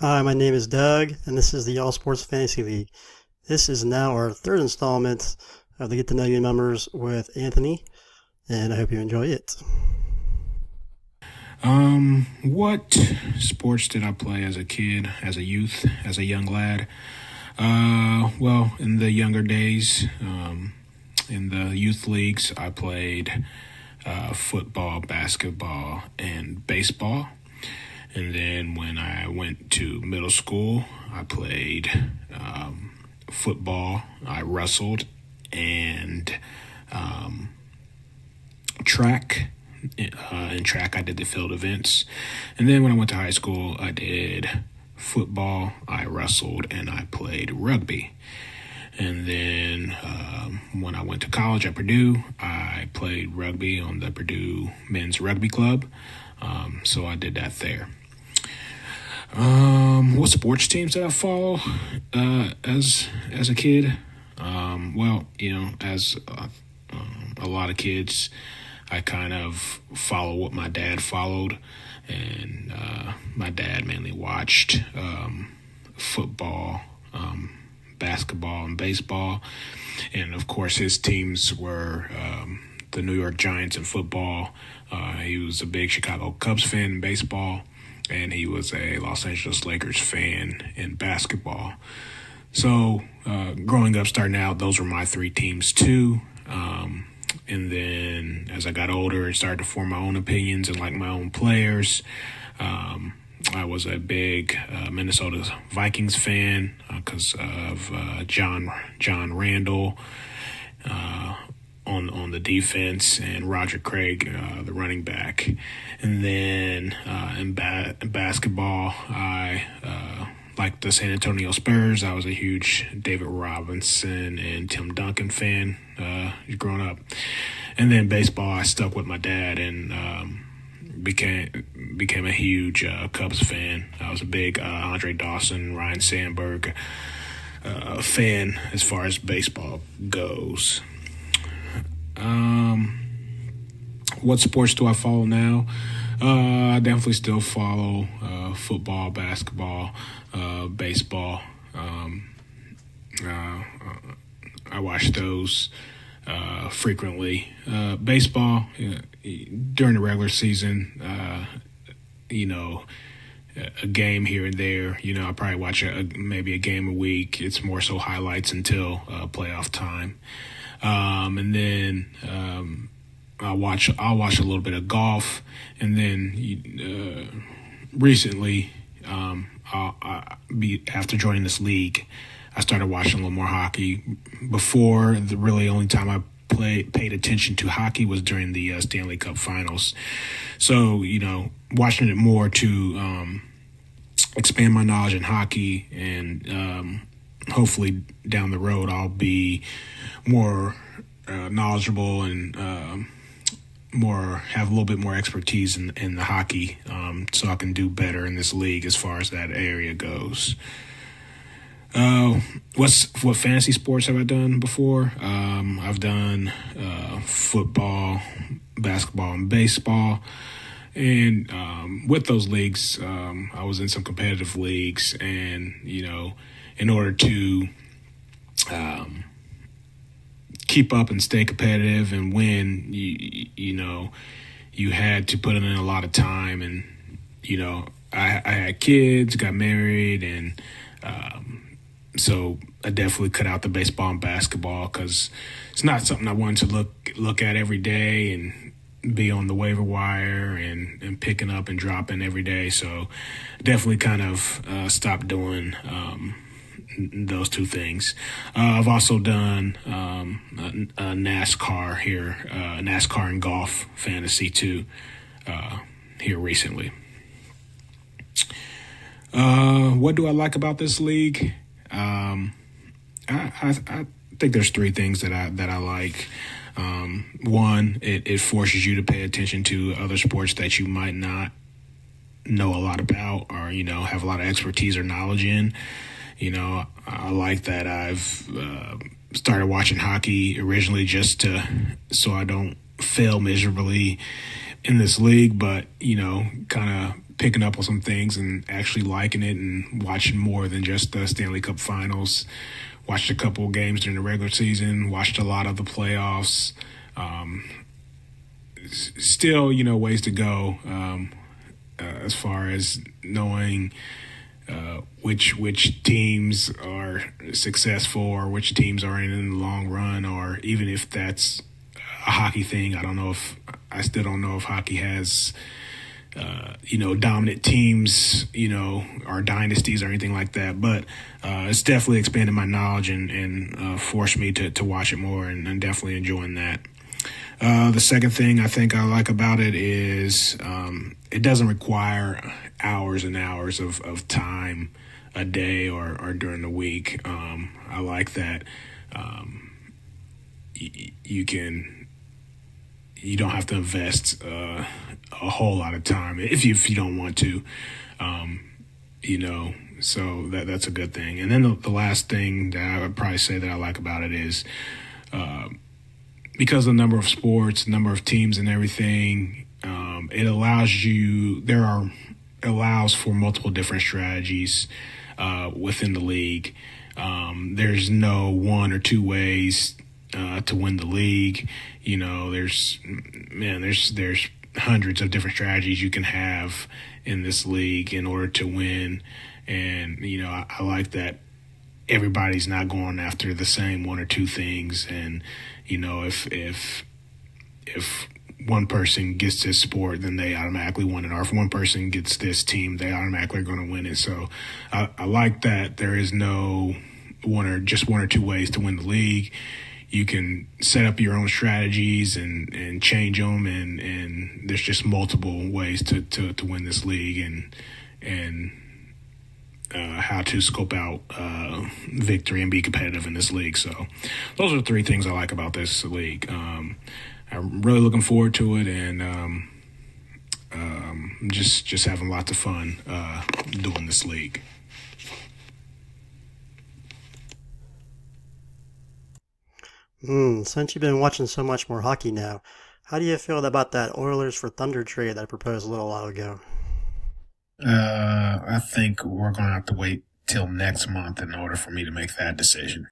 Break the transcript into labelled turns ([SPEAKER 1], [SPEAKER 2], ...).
[SPEAKER 1] Hi, my name is Doug, and this is the All Sports Fantasy League. This is now our third installment of the Get to Know You members with Anthony, and I hope you enjoy it.
[SPEAKER 2] What sports did I play as a kid, as a youth, as a young lad? Well, in the younger days, in the youth leagues, I played football, basketball, and baseball. And then when I went to middle school, I played football, I wrestled, and track. In track, I did the field events. And then when I went to high school, I did football, I wrestled, and I played rugby. And then when I went to college at Purdue, I played rugby on the Purdue Men's Rugby Club. So I did that there. What sports teams did I follow as a kid? Well, as a lot of kids, I kind of follow what my dad followed, and my dad mainly watched football, basketball, and baseball. And of course, his teams were the New York Giants in football. He was a big Chicago Cubs fan in baseball, and he was a Los Angeles Lakers fan in basketball. So growing up, starting out, those were my three teams too. And then as I got older and started to form my own opinions and like my own players, I was a big Minnesota Vikings fan because of John Randall on the defense and Roger Craig, the running back. And then in basketball, I like the San Antonio Spurs. I was a huge David Robinson and Tim Duncan fan growing up. And then baseball, I stuck with my dad and became a huge Cubs fan. I was a big Andre Dawson, Ryan Sandberg fan as far as baseball goes. What sports do I follow now? I definitely still follow football, basketball, baseball. I watch those frequently. Baseball, during the regular season, a game here and there. I probably watch maybe a game a week. It's more so highlights until playoff time. And then I'll watch a little bit of golf, and then recently, after joining this league, I started watching a little more hockey. Before, the really only time I paid attention to hockey was during the Stanley Cup Finals. So watching it more to expand my knowledge in hockey, and hopefully down the road I'll be more knowledgeable and have a little bit more expertise in the hockey, so I can do better in this league as far as that area goes. What fantasy sports have I done before? I've done football, basketball, and baseball. And with those leagues, I was in some competitive leagues, and in order to keep up and stay competitive and win, you had to put in a lot of time. And I had kids, got married, and so I definitely cut out the baseball and basketball because it's not something I wanted to look at every day and be on the waiver wire and picking up and dropping every day. So definitely kind of stopped doing those two things. I've also done a NASCAR here, NASCAR and golf fantasy too, here recently. What do I like about this league? I think there's three things that I like. One, it forces you to pay attention to other sports that you might not know a lot about or have a lot of expertise or knowledge in. I like that I've started watching hockey originally just so I don't fail miserably in this league, but kind of picking up on some things and actually liking it and watching more than just the Stanley Cup Finals. Watched a couple of games during the regular season. Watched a lot of the playoffs. Um, Still, ways to go as far as knowing which teams are successful or which teams are in the long run, or even if that's a hockey thing. I still don't know if hockey has dominant teams, or dynasties or anything like that. But it's definitely expanded my knowledge and forced me to watch it more, and definitely enjoying that. The second thing I think I like about it is it doesn't require hours and hours of time a day or during the week. I like that you don't have to invest a whole lot of time if you don't want to, so that's a good thing. And then the last thing that I would probably say that I like about it is because of the number of sports, number of teams, and everything, it allows for multiple different strategies within the league. There's no one or two ways to win the league. There's hundreds of different strategies you can have in this league in order to win, and I like that everybody's not going after the same one or two things. And if one person gets this sport, then they automatically win it, or if one person gets this team, they automatically are going to win it. So I like that there is no one or two ways to win the league. You can set up your own strategies and change them, and there's just multiple ways to win this league, and how to scope out victory and be competitive in this league. So those are the three things I like about this league. I'm really looking forward to it, and just having lots of fun doing this league.
[SPEAKER 1] Since you've been watching so much more hockey now, how do you feel about that Oilers for Thunder trade that I proposed a little while ago?
[SPEAKER 2] I think we're going to have to wait till next month in order for me to make that decision.